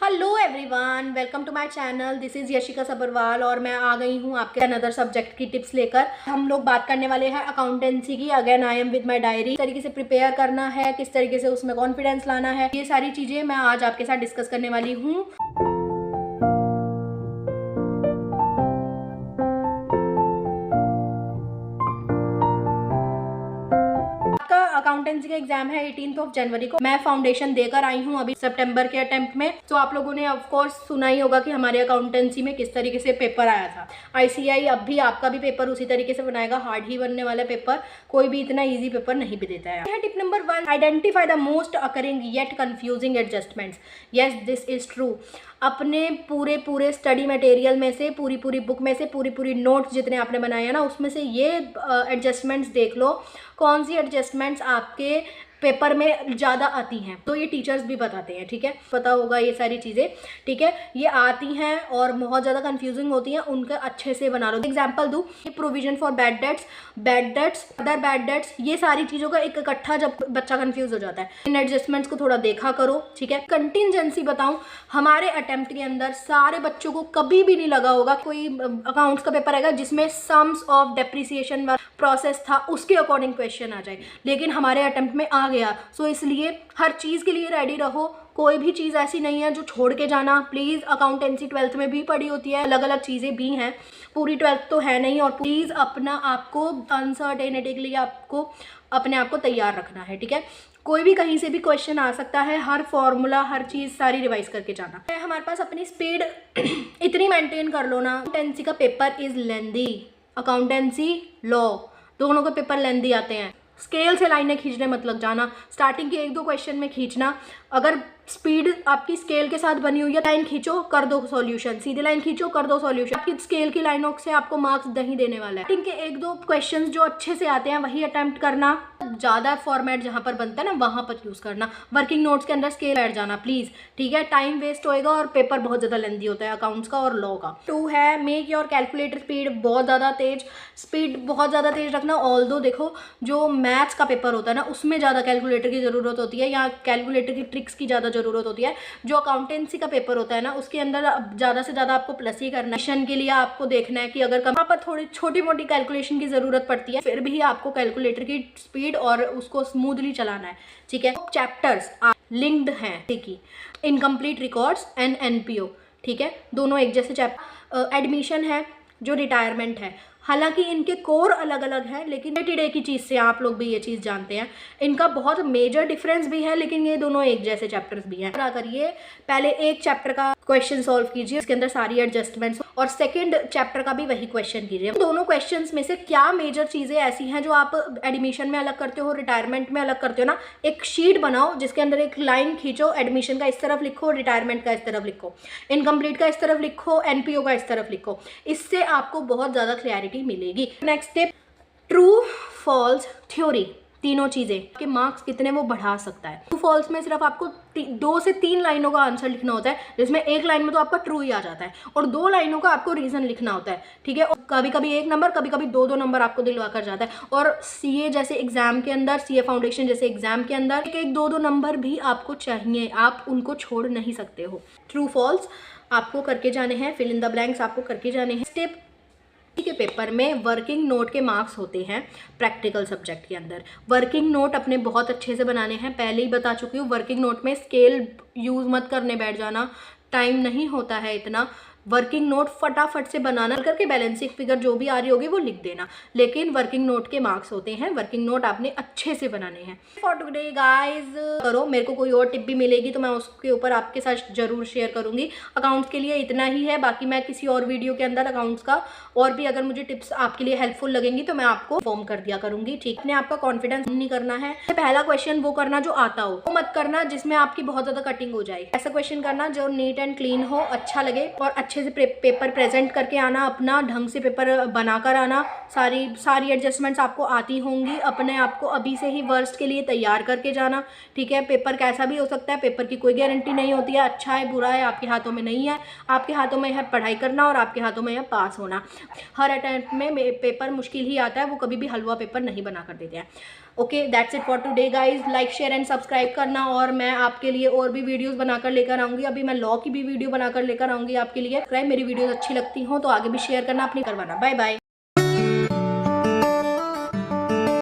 Hello everyone, welcome to my channel. This is Yashika Sabarwal और मैं आ गई हूँ आपके अनदर सब्जेक्ट की टिप्स लेकर। हम लोग बात करने वाले हैं अकाउंटेंसी की। Again I am with my diary. किस तरीके से प्रिपेयर करना है, किस तरीके से उसमें कॉन्फिडेंस लाना है, ये सारी चीज़ें मैं आज आपके साथ डिस्कस करने वाली हूँ। अकाउंटेंसी का एग्जाम है 18 जनवरी को। मैं फाउंडेशन देकर आई हूँ अभी सितंबर के अटेम्प्ट में। तो आप लोगों ने ऑफ कोर्स सुना ही होगा कि हमारे अकाउंटेंसी में किस तरीके से पेपर आया था। आईसीआई अब भी आपका भी पेपर उसी तरीके से बनाएगा, हार्ड ही बनने वाला पेपर, कोई भी इतना ईजी पेपर नहीं भी देता है। Tip number 1, identify the most occurring yet confusing adjustments. Yes, this is true. अपने पूरे स्टडी मटेरियल में से, पूरी बुक में से, पूरी नोट्स जितने आपने बनाए हैं ना, उसमें से ये एडजस्टमेंट्स देख लो कौन सी एडजस्टमेंट्स आपके पेपर में ज़्यादा आती हैं। तो ये टीचर्स भी बताते हैं, ठीक है, पता होगा ये सारी चीज़ें, ठीक है, ये आती हैं और बहुत ज़्यादा कंफ्यूजिंग होती हैं, उनका अच्छे से बना लो। एग्जाम्पल दूँ, ये provision for bad debts, other bad debts, ये सारी चीज़ों का एक इकट्ठा जब बच्चा कंफ्यूज हो जाता है, इन एडजस्टमेंट्स को थोड़ा देखा करो, ठीक है। कंटिजेंसी बताऊँ, हमारे अटेम्प्ट के अंदर सारे बच्चों को कभी भी नहीं लगा होगा कोई अकाउंट्स का पेपर आएगा जिसमें सम्स ऑफ डेप्रिसिएशन प्रोसेस था उसके अकॉर्डिंग क्वेश्चन आ जाए, लेकिन हमारे अटेम्प्ट में आ गया। सो इसलिए हर चीज़ के लिए रेडी रहो। कोई भी चीज़ ऐसी नहीं है जो छोड़ के जाना प्लीज़। अकाउंटेंसी 12th में भी पढ़ी होती है, अलग अलग चीज़ें भी हैं, पूरी 12th तो है नहीं। और प्लीज़ अपना आपको अनसर्टेनिटी के लिए आपको अपने आप को तैयार रखना है, ठीक है। कोई भी कहीं से भी क्वेश्चन आ सकता है, हर फॉर्मूला हर चीज़ सारी रिवाइज करके जाना है। हमारे पास अपनी स्पीड इतनी मेंटेन कर लो ना। अकाउंटेंसी का paper is lengthy, accountancy law दोनों के पेपर लेंदी आते हैं। स्केल से लाइनें खींचने मत लग जाना, स्टार्टिंग के 1-2 क्वेश्चन में खींचना। अगर स्पीड आपकी स्केल के साथ बनी हुई है, लाइन खींचो कर दो सॉल्यूशन, सीधी लाइन खींचो कर दो सॉल्यूशन। आपकी स्केल की लाइनों से आपको मार्क्स नहीं देने वाला है। स्टार्टिंग के 1-2 क्वेश्चंस जो अच्छे से आते हैं वही अटेम्प्ट करना। ज़्यादा फॉर्मेट जहाँ पर बनता है ना वहाँ पर यूज़ करना। वर्किंग नोट्स के अंदर स्केल बैठ जाना प्लीज़, ठीक है। टाइम वेस्ट होएगा और पेपर बहुत ज़्यादा लेंदी होता है अकाउंट्स का और लॉ का। 2 है, मेक योर कैलकुलेटर स्पीड बहुत ज़्यादा तेज। स्पीड बहुत ज़्यादा तेज रखना। ऑल्दो देखो, जो मैथ्स का पेपर होता है ना उसमें ज़्यादा कैलकुलेटर की ज़रूरत होती है, या कैलकुलेटर की ट्रिक्स की ज़्यादा ज़रूरत होती है। जो अकाउंटेंसी का पेपर होता है ना उसके अंदर ज़्यादा से ज़्यादा आपको प्लस ही करना है। के लिए आपको देखना है कि अगर कहाँ पर थोड़ी छोटी मोटी कैलकुलेशन की ज़रूरत पड़ती है फिर भी आपको कैलकुलेटर की स्पीड और उसको स्मूथली चलाना है, ठीक है। चैप्टर्स लिंक्ड हैं, ठीक है। इनकम्प्लीट रिकॉर्ड्स एंड एनपीओ, ठीक है, दोनों एक जैसे चैप्टर। एडमिशन है, जो रिटायरमेंट है, हालांकि इनके कोर अलग अलग है लेकिन डे टू डे की चीज़ से आप लोग भी ये चीज़ जानते हैं। इनका बहुत मेजर डिफरेंस भी है लेकिन ये दोनों एक जैसे चैप्टर्स भी हैं। क्या करिए, पहले एक चैप्टर का क्वेश्चन सॉल्व कीजिए, इसके अंदर सारी एडजस्टमेंट्स, और सेकंड चैप्टर का भी वही क्वेश्चन कीजिए। दोनों क्वेश्चंस में से क्या मेजर चीज़ें ऐसी हैं जो आप एडमिशन में अलग करते हो, रिटायरमेंट में अलग करते हो ना, एक शीट बनाओ जिसके अंदर एक लाइन खींचो, एडमिशन का इस तरफ लिखो, रिटायरमेंट का इस तरफ लिखो, इनकम्प्लीट का इस तरफ लिखो, एनपीओ का इस तरफ लिखो। इससे आपको बहुत ज़्यादा क्लैरिटी मिलेगी। Next step, true false theory, तीनों चीज़ें के मार्क्स कितने वो बढ़ा सकता है। ट्रू फॉल्स में सिर्फ आपको 2 से 3 लाइनों का आंसर लिखना होता है, जिसमें एक लाइन में तो आपका ट्रू ही आ जाता है और 2 लाइनों का आपको रीज़न लिखना होता है, ठीक है। और कभी कभी 1 नंबर, कभी कभी 2-2 नंबर आपको दिलवा कर जाता है। और सीए जैसे एग्जाम के अंदर, सीए फाउंडेशन जैसे एग्जाम के अंदर 1-2 नंबर भी आपको चाहिए, आप उनको छोड़ नहीं सकते हो। ट्रू फॉल्स आपको करके जाने हैं, फिल इन द ब्लैंक्स आपको करके जाने हैं। स्टेप के पेपर में वर्किंग नोट के मार्क्स होते हैं प्रैक्टिकल सब्जेक्ट के अंदर। वर्किंग नोट अपने बहुत अच्छे से बनाने हैं, पहले ही बता चुकी हूँ। वर्किंग नोट में स्केल यूज़ मत करने बैठ जाना, टाइम नहीं होता है इतना। वर्किंग नोट फटाफट से बनाना, करके बैलेंसिंग फिगर जो भी आ रही होगी वो लिख देना, लेकिन वर्किंग नोट के मार्क्स होते हैं। वर्किंग नोट आपने अच्छे से बनाने हैं। फॉर टुडे गाइज करो, मेरे को कोई और टिप भी मिलेगी तो मैं उसके ऊपर आपके साथ जरूर शेयर करूंगी। अकाउंट्स के लिए इतना ही है, बाकी मैं किसी और वीडियो के अंदर अकाउंट्स का और भी अगर मुझे टिप्स आपके लिए हेल्पफुल लगेंगी तो मैं आपको फॉर्म कर दिया करूंगी, ठीक है। आपका कॉन्फिडेंस नहीं करना है। पहला क्वेश्चन वो करना जो आता हो, वो मत करना जिसमें आपकी बहुत ज्यादा कटिंग हो जाए। ऐसा क्वेश्चन करना जो नीट एंड क्लीन हो, अच्छा लगे, और अच्छे से पेपर प्रेजेंट करके आना, अपना ढंग से पेपर बनाकर आना। सारी एडजस्टमेंट्स आपको आती होंगी, अपने आप को अभी से ही वर्स्ट के लिए तैयार करके जाना, ठीक है। पेपर कैसा भी हो सकता है, पेपर की कोई गारंटी नहीं होती है, अच्छा है बुरा है आपके हाथों में नहीं है। आपके हाथों में है पढ़ाई करना और आपके हाथों में है पास होना। हर अटेम्प्ट में पेपर मुश्किल ही आता है, वो कभी भी हलवा पेपर नहीं बना कर देते हैं। Okay, that's it for today guys. Like share and subscribe करना, और मैं आपके लिए और भी वीडियोस बनाकर लेकर आऊंगी। अभी मैं लॉ की भी वीडियो बनाकर लेकर आऊंगी आपके लिए। मेरी वीडियोस अच्छी लगती हो तो आगे भी शेयर करना, अपनी करवाना। Bye bye.